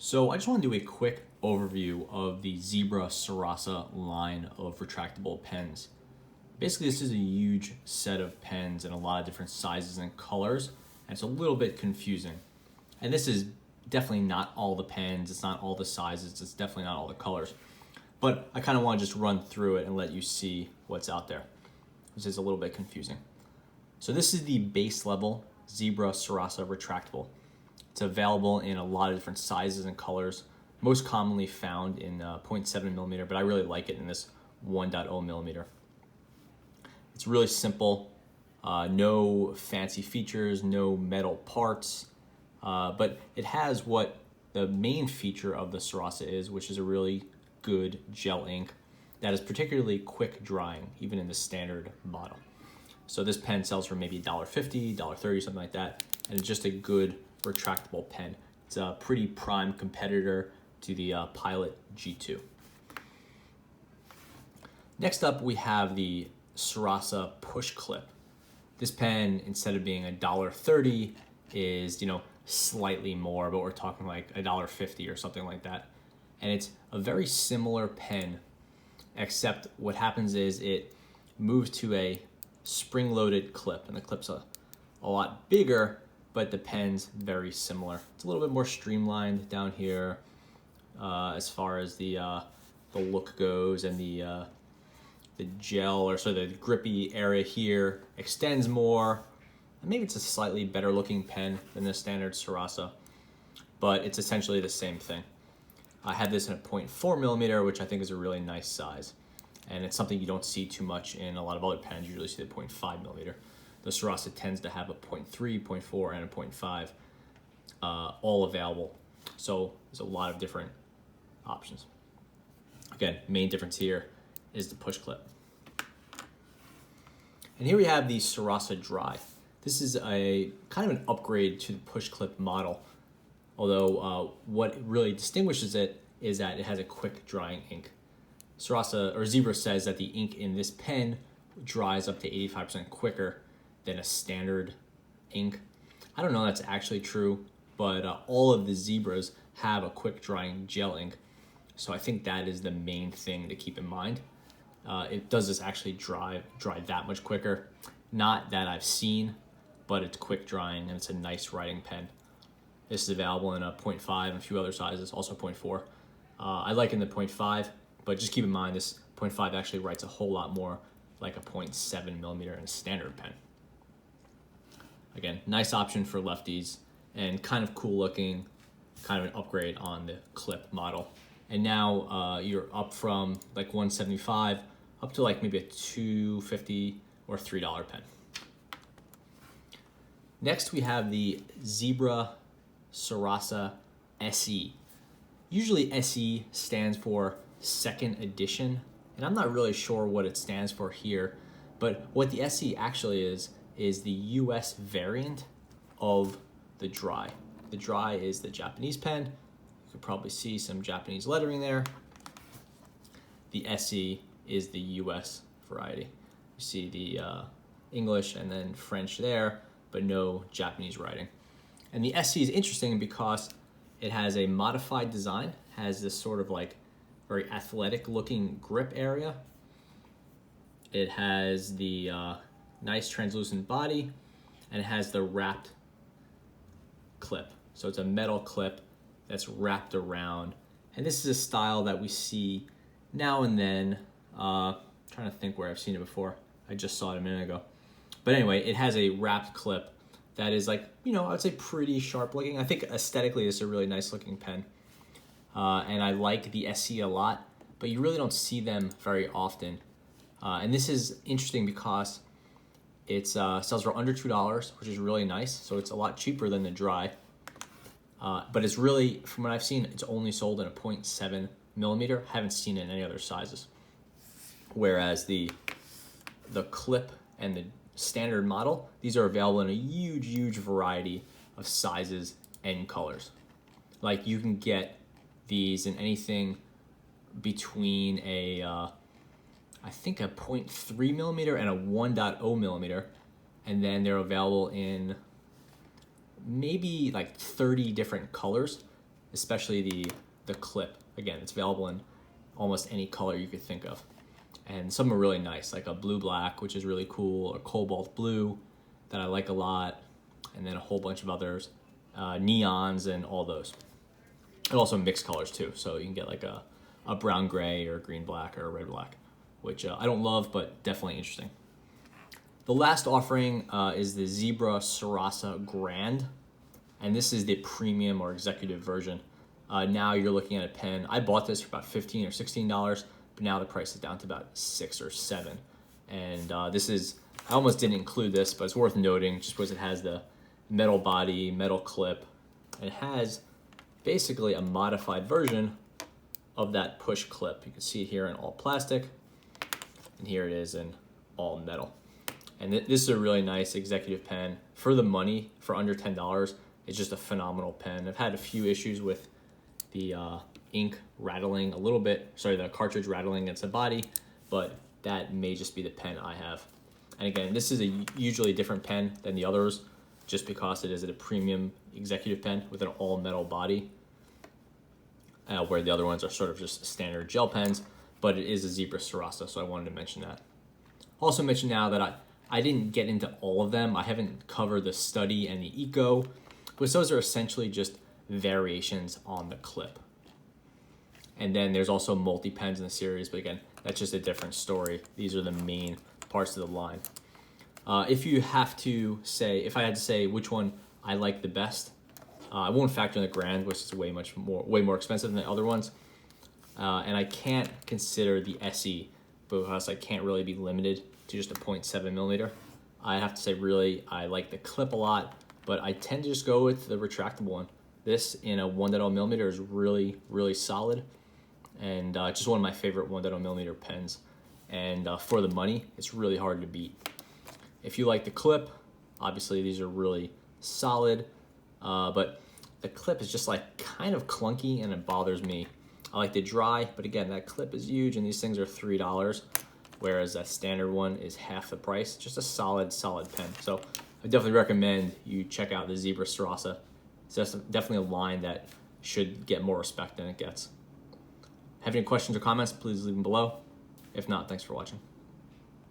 So I just want to do a quick overview of the Zebra Sarasa line of retractable pens. Basically, this is a huge set of pens in a lot of different sizes and colors, and it's a little bit confusing. And this is definitely not all the pens, it's not all the sizes, it's definitely not all the colors. But I kind of want to just run through it and let you see what's out there. This is a little bit confusing. So this is the base level Zebra Sarasa Retractable. It's available in a lot of different sizes and colors, most commonly found in 0.7 millimeter, but I really like it in this 1.0 millimeter. It's really simple, no fancy features, no metal parts, but it has what the main feature of the Sarasa is, which is a really good gel ink that is particularly quick drying, even in the standard model. So this pen sells for maybe $1.50, $1.30, something like that, and it's just a good retractable pen. It's a pretty prime competitor to the Pilot G2. Next up, we have the Sarasa Push Clip. This pen, instead of being $1.30, is slightly more, but we're talking like $1.50 or something like that. And it's a very similar pen, except what happens is it moves to a spring-loaded clip, and the clip's a lot bigger, but the pen's very similar. It's a little bit more streamlined down here as far as the look goes, and the gel, or so the grippy area here extends more. And maybe it's a slightly better looking pen than the standard Sarasa, but it's essentially the same thing. I have this in a 0.4 millimeter, which I think is a really nice size. And it's something you don't see too much in a lot of other pens. You usually see the 0.5 millimeter. The Sarasa tends to have a 0.3, 0.4, and a 0.5 all available. So there's a lot of different options. Again, main difference here is the push clip. And here we have the Sarasa Dry. This is a kind of an upgrade to the push clip model, although what really distinguishes it is that it has a quick drying ink. Sarasa, or Zebra, says that the ink in this pen dries up to 85% quicker than a standard ink. I don't know if that's actually true, but all of the Zebras have a quick drying gel ink, so I think that is the main thing to keep in mind. It does this actually dry that much quicker? Not that I've seen, but it's quick drying and it's a nice writing pen. This is available in a 0.5 and a few other sizes, also 0.4. I like in the 0.5, but just keep in mind this 0.5 actually writes a whole lot more like a 0.7 millimeter in a standard pen. Again, nice option for lefties and kind of cool looking, kind of an upgrade on the clip model. And now you're up from like 175 up to like maybe a $2.50 or $3 pen. Next, we have the Zebra Sarasa SE. Usually SE stands for second edition, and I'm not really sure what it stands for here, but what the SE actually is the US variant of the Dry. The Dry is the Japanese pen. You could probably see some Japanese lettering there. The SE is the US variety. You see the English and then French there, but no Japanese writing. And the SE is interesting because it has a modified design, has this sort of like very athletic looking grip area. It has the nice translucent body, and it has the wrapped clip. So it's a metal clip that's wrapped around. And this is a style that we see now and then. Trying to think where I've seen it before. I just saw it a minute ago. But anyway, it has a wrapped clip that is like, I would say pretty sharp looking. I think aesthetically this is a really nice looking pen. And I like the SE a lot, but you really don't see them very often. And this is interesting because it sells for under $2, which is really nice. So it's a lot cheaper than the Dry. But it's really, from what I've seen, it's only sold in a 0.7 millimeter. Haven't seen it in any other sizes. Whereas the clip and the standard model, these are available in a huge variety of sizes and colors. Like you can get these in anything between I think a 0.3 millimeter and a 1.0 millimeter, and then they're available in maybe like 30 different colors. especially the clip. Again, it's available in almost any color you could think of. And some are really nice, like a blue black, which is really cool, or cobalt blue that I like a lot, and then a whole bunch of others, neons and all those. And also mixed colors too, so you can get like a brown gray or a green black or a red black, which I don't love, but definitely interesting. The last offering is the Zebra Sarasa Grand, and this is the premium or executive version. Now you're looking at a pen. I bought this for about $15 or $16, but now the price is down to about $6 or $7. And this is, I almost didn't include this, but it's worth noting just because it has the metal body, metal clip, and it has basically a modified version of that push clip. You can see it here in all plastic, and here it is in all metal. And this is a really nice executive pen for the money. For under $10, it's just a phenomenal pen. I've had a few issues with the ink rattling a little bit, the cartridge rattling against the body, but that may just be the pen I have. And again, this is usually a different pen than the others, just because it is a premium executive pen with an all metal body, where the other ones are sort of just standard gel pens, but it is a Zebra Sarasa, so I wanted to mention that. Also mention now that I didn't get into all of them. I haven't covered the Study and the Eco, but those are essentially just variations on the clip. And then there's also multi-pens in the series, but again, that's just a different story. These are the main parts of the line. If you have to say, if I had to say which one I like the best, I won't factor in the Grand, which is way more expensive than the other ones. And I can't consider the SE because I can't really be limited to just a 0.7 millimeter. I have to say really I like the clip a lot, but I tend to just go with the retractable one. This in a 1.0 millimeter is really, really solid, and just one of my favorite 1.0 millimeter pens. And for the money, it's really hard to beat. If you like the clip, obviously these are really solid, but the clip is just like kind of clunky and it bothers me. I like the Dry, but again, that clip is huge and these things are $3, whereas that standard one is half the price. Just a solid pen. So I definitely recommend you check out the Zebra Sarasa. It's definitely a line that should get more respect than it gets. Have any questions or comments, please leave them below. If not, thanks for watching.